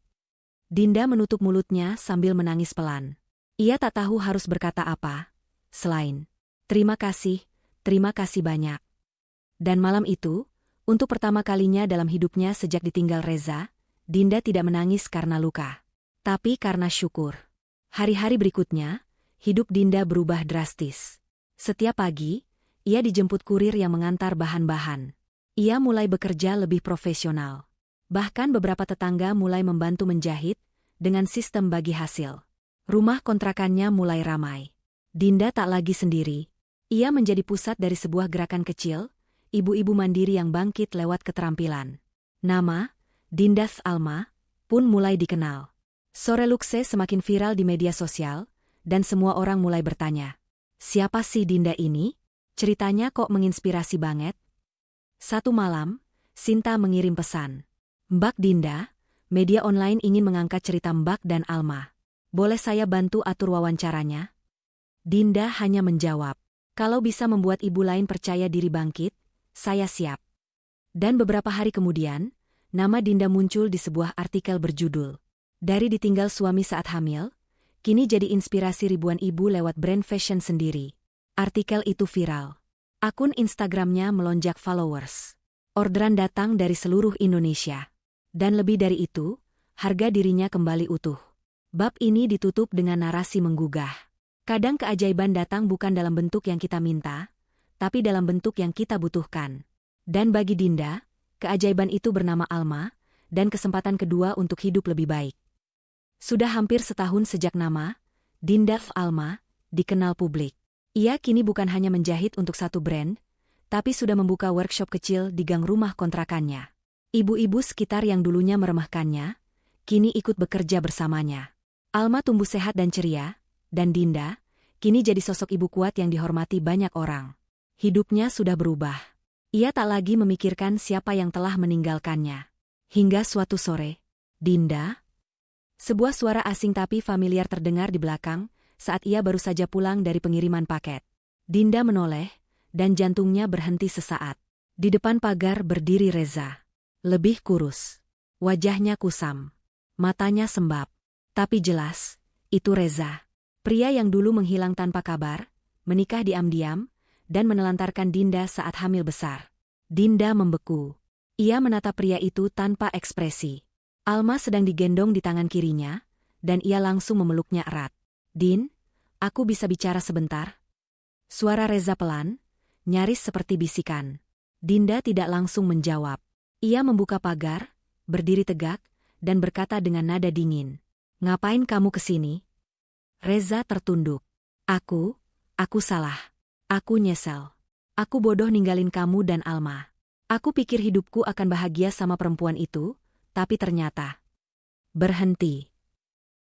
Dinda menutup mulutnya sambil menangis pelan. Ia tak tahu harus berkata apa, selain, terima kasih banyak. Dan malam itu, untuk pertama kalinya dalam hidupnya sejak ditinggal Reza, Dinda tidak menangis karena luka, tapi karena syukur. Hari-hari berikutnya, hidup Dinda berubah drastis. Setiap pagi, ia dijemput kurir yang mengantar bahan-bahan. Ia mulai bekerja lebih profesional. Bahkan beberapa tetangga mulai membantu menjahit dengan sistem bagi hasil. Rumah kontrakannya mulai ramai. Dinda tak lagi sendiri. Ia menjadi pusat dari sebuah gerakan kecil, ibu-ibu mandiri yang bangkit lewat keterampilan. Nama, Dinda Alma, pun mulai dikenal. Sore Luxe semakin viral di media sosial, dan semua orang mulai bertanya, siapa sih Dinda ini? Ceritanya kok menginspirasi banget? Satu malam, Sinta mengirim pesan. Mbak Dinda, media online ingin mengangkat cerita Mbak dan Alma. Boleh saya bantu atur wawancaranya? Dinda hanya menjawab, kalau bisa membuat ibu lain percaya diri bangkit, saya siap. Dan beberapa hari kemudian, nama Dinda muncul di sebuah artikel berjudul, dari ditinggal suami saat hamil, kini jadi inspirasi ribuan ibu lewat brand fashion sendiri. Artikel itu viral. Akun Instagramnya melonjak followers. Orderan datang dari seluruh Indonesia. Dan lebih dari itu, harga dirinya kembali utuh. Bab ini ditutup dengan narasi menggugah. Kadang keajaiban datang bukan dalam bentuk yang kita minta, tapi dalam bentuk yang kita butuhkan. Dan bagi Dinda, keajaiban itu bernama Alma, dan kesempatan kedua untuk hidup lebih baik. Sudah hampir setahun sejak nama, Dinda Alma, dikenal publik. Ia kini bukan hanya menjahit untuk satu brand, tapi sudah membuka workshop kecil di gang rumah kontrakannya. Ibu-ibu sekitar yang dulunya meremehkannya, kini ikut bekerja bersamanya. Alma tumbuh sehat dan ceria, dan Dinda, kini jadi sosok ibu kuat yang dihormati banyak orang. Hidupnya sudah berubah. Ia tak lagi memikirkan siapa yang telah meninggalkannya. Hingga suatu sore, Dinda? Sebuah suara asing tapi familiar terdengar di belakang, saat ia baru saja pulang dari pengiriman paket. Dinda menoleh, dan jantungnya berhenti sesaat. Di depan pagar berdiri Reza. Lebih kurus. Wajahnya kusam. Matanya sembab. Tapi jelas, itu Reza. Pria yang dulu menghilang tanpa kabar, menikah diam-diam, dan menelantarkan Dinda saat hamil besar. Dinda membeku. Ia menatap pria itu tanpa ekspresi. Alma sedang digendong di tangan kirinya, dan ia langsung memeluknya erat. Din, aku bisa bicara sebentar? Suara Reza pelan, nyaris seperti bisikan. Dinda tidak langsung menjawab. Ia membuka pagar, berdiri tegak, dan berkata dengan nada dingin. Ngapain kamu kesini? Reza tertunduk. Aku salah. Aku nyesel. Aku bodoh ninggalin kamu dan Alma. Aku pikir hidupku akan bahagia sama perempuan itu, tapi ternyata. Berhenti.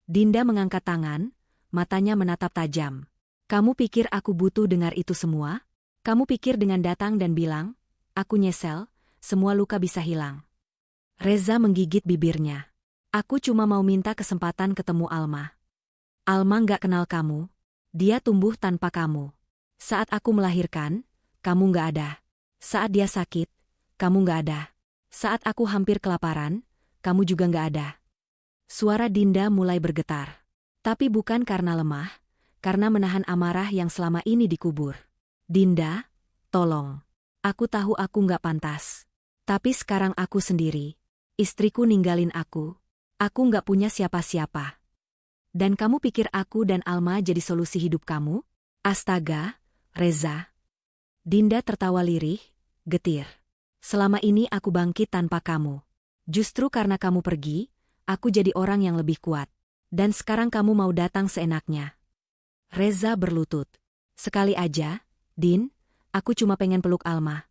Dinda mengangkat tangan, matanya menatap tajam. Kamu pikir aku butuh dengar itu semua? Kamu pikir dengan datang dan bilang, aku nyesel, semua luka bisa hilang. Reza menggigit bibirnya. Aku cuma mau minta kesempatan ketemu Alma. Alma nggak kenal kamu. Dia tumbuh tanpa kamu. Saat aku melahirkan, kamu nggak ada. Saat dia sakit, kamu nggak ada. Saat aku hampir kelaparan, kamu juga nggak ada. Suara Dinda mulai bergetar. Tapi bukan karena lemah, karena menahan amarah yang selama ini dikubur. Dinda, tolong. Aku tahu aku nggak pantas. Tapi sekarang aku sendiri. Istriku ninggalin aku. Aku nggak punya siapa-siapa. Dan kamu pikir aku dan Alma jadi solusi hidup kamu? Astaga, Reza. Dinda tertawa lirih, getir. Selama ini aku bangkit tanpa kamu. Justru karena kamu pergi, aku jadi orang yang lebih kuat. Dan sekarang kamu mau datang seenaknya. Reza berlutut. Sekali aja, Din, aku cuma pengen peluk Alma.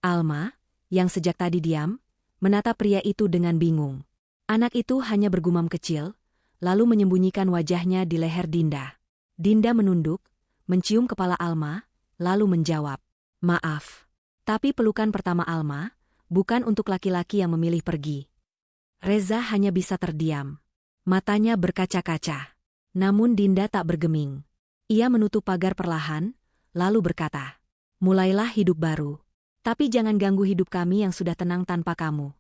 Alma, yang sejak tadi diam, menatap pria itu dengan bingung. Anak itu hanya bergumam kecil, lalu menyembunyikan wajahnya di leher Dinda. Dinda menunduk, mencium kepala Alma, lalu menjawab, "Maaf. Tapi pelukan pertama Alma, bukan untuk laki-laki yang memilih pergi." Reza hanya bisa terdiam. Matanya berkaca-kaca. Namun Dinda tak bergeming. Ia menutup pagar perlahan, lalu berkata, "Mulailah hidup baru. Tapi jangan ganggu hidup kami yang sudah tenang tanpa kamu."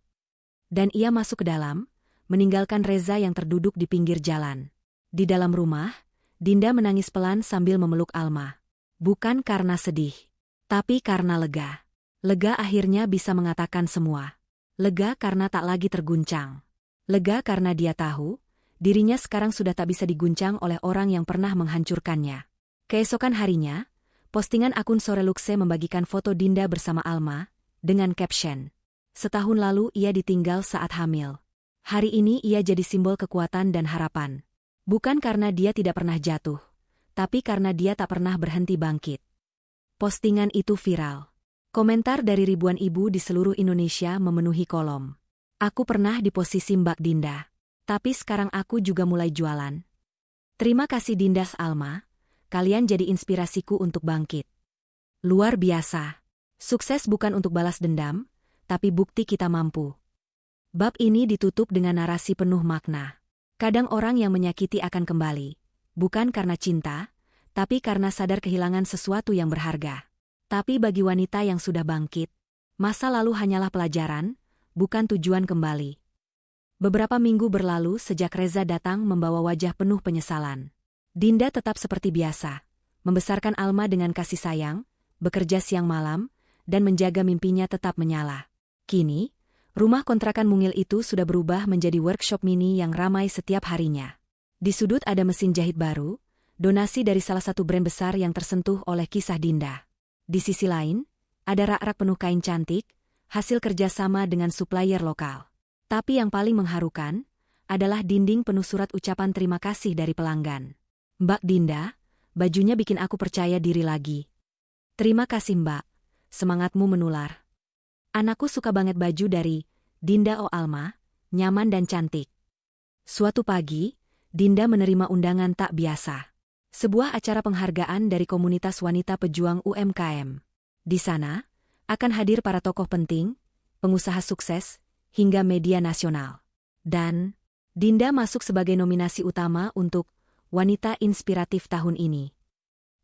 Dan ia masuk ke dalam, meninggalkan Reza yang terduduk di pinggir jalan. Di dalam rumah, Dinda menangis pelan sambil memeluk Alma. Bukan karena sedih, tapi karena lega. Lega akhirnya bisa mengatakan semua. Lega karena tak lagi terguncang. Lega karena dia tahu, dirinya sekarang sudah tak bisa diguncang oleh orang yang pernah menghancurkannya. Keesokan harinya, postingan akun Sore Luxe membagikan foto Dinda bersama Alma, dengan caption, "Setahun lalu ia ditinggal saat hamil. Hari ini ia jadi simbol kekuatan dan harapan. Bukan karena dia tidak pernah jatuh, tapi karena dia tak pernah berhenti bangkit." Postingan itu viral. Komentar dari ribuan ibu di seluruh Indonesia memenuhi kolom. "Aku pernah di posisi Mbak Dinda, tapi sekarang aku juga mulai jualan. Terima kasih Dindas Alma. Kalian jadi inspirasiku untuk bangkit." Luar biasa. Sukses bukan untuk balas dendam, tapi bukti kita mampu. Bab ini ditutup dengan narasi penuh makna. Kadang orang yang menyakiti akan kembali, bukan karena cinta, tapi karena sadar kehilangan sesuatu yang berharga. Tapi bagi wanita yang sudah bangkit, masa lalu hanyalah pelajaran, bukan tujuan kembali. Beberapa minggu berlalu sejak Reza datang membawa wajah penuh penyesalan. Dinda tetap seperti biasa, membesarkan Alma dengan kasih sayang, bekerja siang malam, dan menjaga mimpinya tetap menyala. Kini, rumah kontrakan mungil itu sudah berubah menjadi workshop mini yang ramai setiap harinya. Di sudut ada mesin jahit baru, donasi dari salah satu brand besar yang tersentuh oleh kisah Dinda. Di sisi lain, ada rak-rak penuh kain cantik, hasil kerjasama dengan supplier lokal. Tapi yang paling mengharukan adalah dinding penuh surat ucapan terima kasih dari pelanggan. "Mbak Dinda, bajunya bikin aku percaya diri lagi. Terima kasih Mbak, semangatmu menular. Anakku suka banget baju dari Dinda O Alma, nyaman dan cantik." Suatu pagi, Dinda menerima undangan tak biasa. Sebuah acara penghargaan dari komunitas wanita pejuang UMKM. Di sana, akan hadir para tokoh penting, pengusaha sukses, hingga media nasional. Dan Dinda masuk sebagai nominasi utama untuk Wanita Inspiratif tahun ini.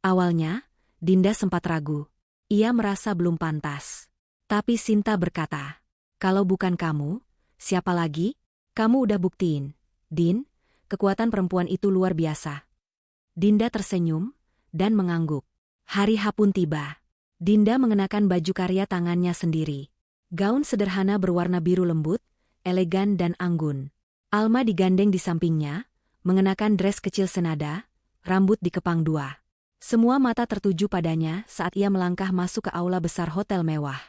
Awalnya, Dinda sempat ragu. Ia merasa belum pantas. Tapi Sinta berkata, "Kalau bukan kamu, siapa lagi? Kamu udah buktiin, Din, kekuatan perempuan itu luar biasa." Dinda tersenyum dan mengangguk. Hari H pun tiba. Dinda mengenakan baju karya tangannya sendiri. Gaun sederhana berwarna biru lembut, elegan dan anggun. Alma digandeng di sampingnya, mengenakan dres kecil senada, rambut dikepang dua. Semua mata tertuju padanya saat ia melangkah masuk ke aula besar hotel mewah.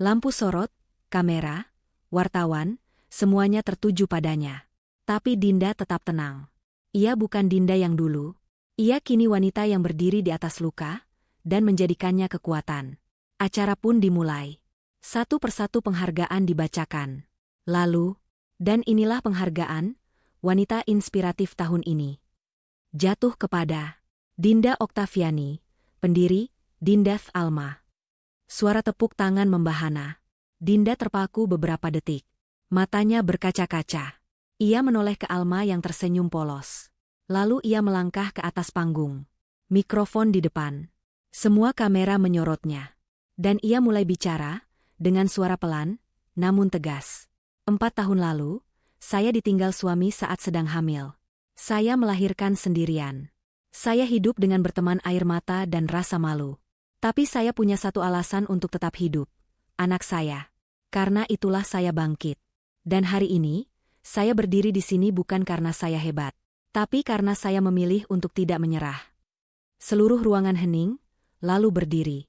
Lampu sorot, kamera, wartawan, semuanya tertuju padanya. Tapi Dinda tetap tenang. Ia bukan Dinda yang dulu. Ia kini wanita yang berdiri di atas luka, dan menjadikannya kekuatan. Acara pun dimulai. Satu persatu penghargaan dibacakan. Lalu, dan inilah penghargaan, Wanita Inspiratif tahun ini. Jatuh kepada Dinda Oktaviani, pendiri, Dindas Alma. Suara tepuk tangan membahana. Dinda terpaku beberapa detik. Matanya berkaca-kaca. Ia menoleh ke Alma yang tersenyum polos. Lalu ia melangkah ke atas panggung. Mikrofon di depan. Semua kamera menyorotnya. Dan ia mulai bicara, dengan suara pelan, namun tegas. 4 tahun lalu, saya ditinggal suami saat sedang hamil. Saya melahirkan sendirian. Saya hidup dengan berteman air mata dan rasa malu. Tapi saya punya satu alasan untuk tetap hidup. Anak saya. Karena itulah saya bangkit. Dan hari ini, saya berdiri di sini bukan karena saya hebat. Tapi karena saya memilih untuk tidak menyerah. Seluruh ruangan hening, lalu berdiri.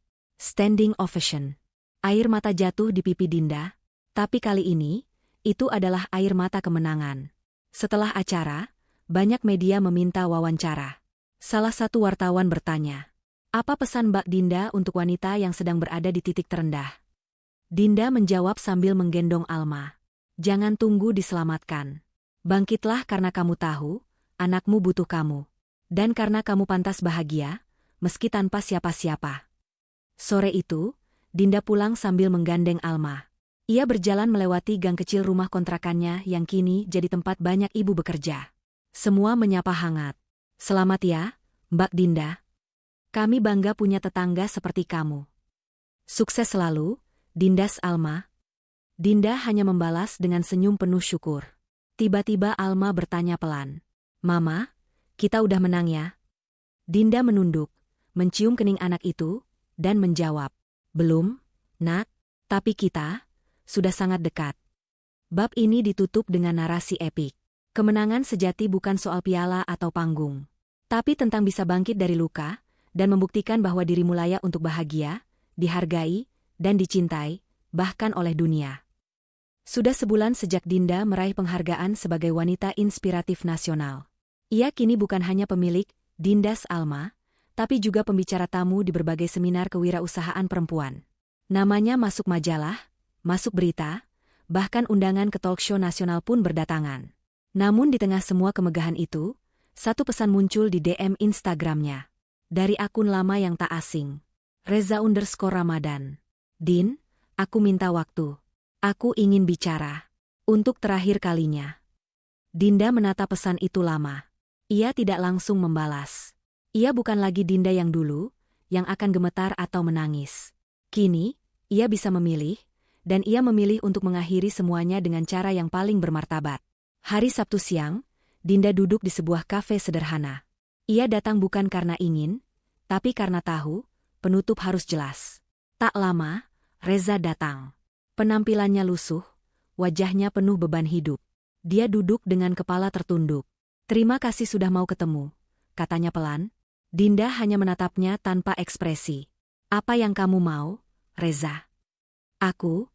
Standing ovation. Air mata jatuh di pipi Dinda. Tapi kali ini, itu adalah air mata kemenangan. Setelah acara, banyak media meminta wawancara. Salah satu wartawan bertanya, "Apa pesan Mbak Dinda untuk wanita yang sedang berada di titik terendah?" Dinda menjawab sambil menggendong Alma. "Jangan tunggu diselamatkan. Bangkitlah karena kamu tahu, anakmu butuh kamu. Dan karena kamu pantas bahagia, meski tanpa siapa-siapa. Sore itu, Dinda pulang sambil menggandeng Alma. Ia berjalan melewati gang kecil rumah kontrakannya yang kini jadi tempat banyak ibu bekerja. Semua menyapa hangat. Selamat ya, Mbak Dinda. Kami bangga punya tetangga seperti kamu. Sukses selalu, Dindas Alma. Dinda hanya membalas dengan senyum penuh syukur. Tiba-tiba Alma bertanya pelan. Mama, kita udah menang ya? Dinda menunduk, mencium kening anak itu, dan menjawab. Belum, Nak, tapi kita sudah sangat dekat. Bab ini ditutup dengan narasi epik. Kemenangan sejati bukan soal piala atau panggung, tapi tentang bisa bangkit dari luka, dan membuktikan bahwa dirimu layak untuk bahagia, dihargai, dan dicintai, bahkan oleh dunia. Sudah sebulan sejak Dinda meraih penghargaan sebagai wanita inspiratif nasional. Ia kini bukan hanya pemilik Dindas Alma, tapi juga pembicara tamu di berbagai seminar kewirausahaan perempuan. Namanya masuk majalah, masuk berita, bahkan undangan ke talkshow nasional pun berdatangan. Namun di tengah semua kemegahan itu, satu pesan muncul di DM Instagramnya. Dari akun lama yang tak asing. Reza_Ramadan. Din, aku minta waktu. Aku ingin bicara. Untuk terakhir kalinya. Dinda menata pesan itu lama. Ia tidak langsung membalas. Ia bukan lagi Dinda yang dulu, yang akan gemetar atau menangis. Kini, ia bisa memilih, dan ia memilih untuk mengakhiri semuanya dengan cara yang paling bermartabat. Hari Sabtu siang, Dinda duduk di sebuah kafe sederhana. Ia datang bukan karena ingin, tapi karena tahu, penutup harus jelas. Tak lama, Reza datang. Penampilannya lusuh, wajahnya penuh beban hidup. Dia duduk dengan kepala tertunduk. Terima kasih sudah mau ketemu, katanya pelan. Dinda hanya menatapnya tanpa ekspresi. Apa yang kamu mau, Reza? Aku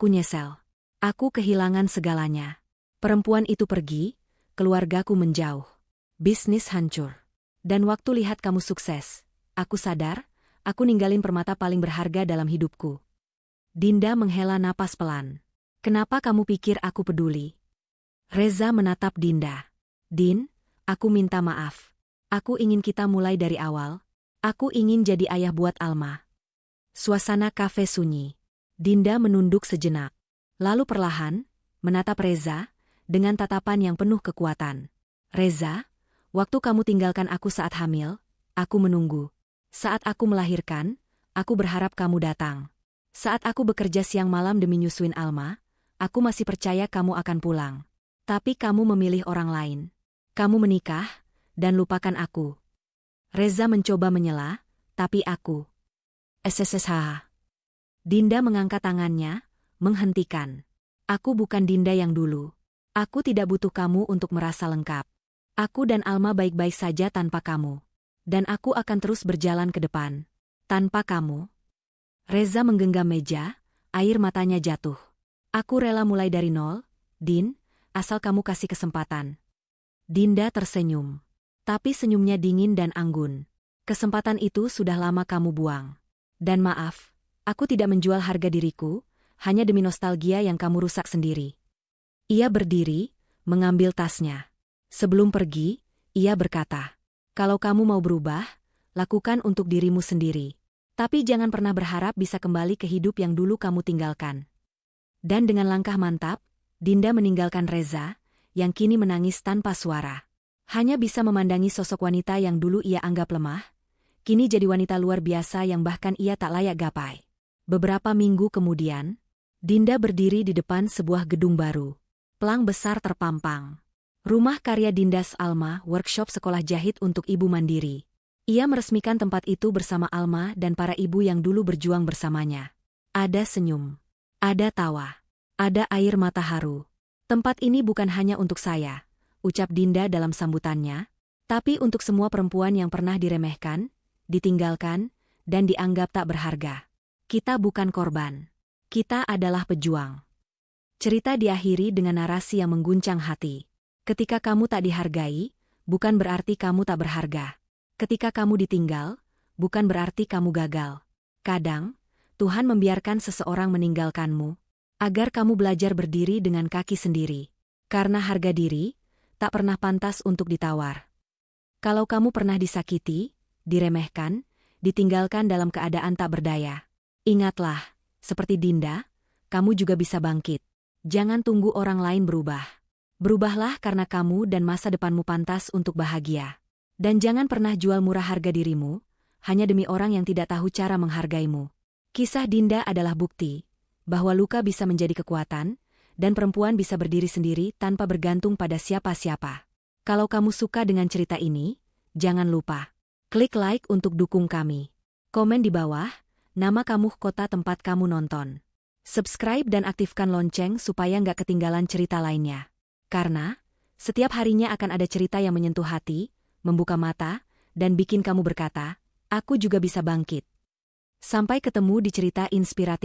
nyesel. Aku kehilangan segalanya. Perempuan itu pergi, keluargaku menjauh. Bisnis hancur. Dan waktu lihat kamu sukses, aku sadar, aku ninggalin permata paling berharga dalam hidupku. Dinda menghela napas pelan. Kenapa kamu pikir aku peduli? Reza menatap Dinda. Din, aku minta maaf. Aku ingin kita mulai dari awal. Aku ingin jadi ayah buat Alma. Suasana kafe sunyi. Dinda menunduk sejenak. Lalu perlahan, menatap Reza, dengan tatapan yang penuh kekuatan. Reza, waktu kamu tinggalkan aku saat hamil, aku menunggu. Saat aku melahirkan, aku berharap kamu datang. Saat aku bekerja siang malam demi nyusuin Alma, aku masih percaya kamu akan pulang. Tapi kamu memilih orang lain. Kamu menikah, dan lupakan aku. Reza mencoba menyela, tapi aku. SSSH. Dinda mengangkat tangannya, menghentikan. Aku bukan Dinda yang dulu. Aku tidak butuh kamu untuk merasa lengkap. Aku dan Alma baik-baik saja tanpa kamu. Dan aku akan terus berjalan ke depan. Tanpa kamu. Reza menggenggam meja, air matanya jatuh. Aku rela mulai dari nol, Din, asal kamu kasih kesempatan. Dinda tersenyum. Tapi senyumnya dingin dan anggun. Kesempatan itu sudah lama kamu buang. Dan maaf, aku tidak menjual harga diriku, hanya demi nostalgia yang kamu rusak sendiri. Ia berdiri, mengambil tasnya. Sebelum pergi, ia berkata, kalau kamu mau berubah, lakukan untuk dirimu sendiri. Tapi jangan pernah berharap bisa kembali ke hidup yang dulu kamu tinggalkan. Dan dengan langkah mantap, Dinda meninggalkan Reza, yang kini menangis tanpa suara. Hanya bisa memandangi sosok wanita yang dulu ia anggap lemah, kini jadi wanita luar biasa yang bahkan ia tak layak gapai. Beberapa minggu kemudian, Dinda berdiri di depan sebuah gedung baru. Pelang besar terpampang. Rumah karya Dindas Alma, workshop sekolah jahit untuk ibu mandiri. Ia meresmikan tempat itu bersama Alma dan para ibu yang dulu berjuang bersamanya. Ada senyum. Ada tawa. Ada air mata haru. Tempat ini bukan hanya untuk saya, ucap Dinda dalam sambutannya, tapi untuk semua perempuan yang pernah diremehkan, ditinggalkan, dan dianggap tak berharga. Kita bukan korban. Kita adalah pejuang. Cerita diakhiri dengan narasi yang mengguncang hati. Ketika kamu tak dihargai, bukan berarti kamu tak berharga. Ketika kamu ditinggal, bukan berarti kamu gagal. Kadang, Tuhan membiarkan seseorang meninggalkanmu, agar kamu belajar berdiri dengan kaki sendiri. Karena harga diri, tak pernah pantas untuk ditawar. Kalau kamu pernah disakiti, diremehkan, ditinggalkan dalam keadaan tak berdaya, ingatlah, seperti Dinda, kamu juga bisa bangkit. Jangan tunggu orang lain berubah. Berubahlah karena kamu dan masa depanmu pantas untuk bahagia. Dan jangan pernah jual murah harga dirimu, hanya demi orang yang tidak tahu cara menghargaimu. Kisah Dinda adalah bukti bahwa luka bisa menjadi kekuatan, dan perempuan bisa berdiri sendiri tanpa bergantung pada siapa-siapa. Kalau kamu suka dengan cerita ini, jangan lupa klik like untuk dukung kami. Komen di bawah, nama kamu, kota tempat kamu nonton. Subscribe dan aktifkan lonceng supaya nggak ketinggalan cerita lainnya. Karena, setiap harinya akan ada cerita yang menyentuh hati, membuka mata, dan bikin kamu berkata, aku juga bisa bangkit. Sampai ketemu di cerita inspiratif.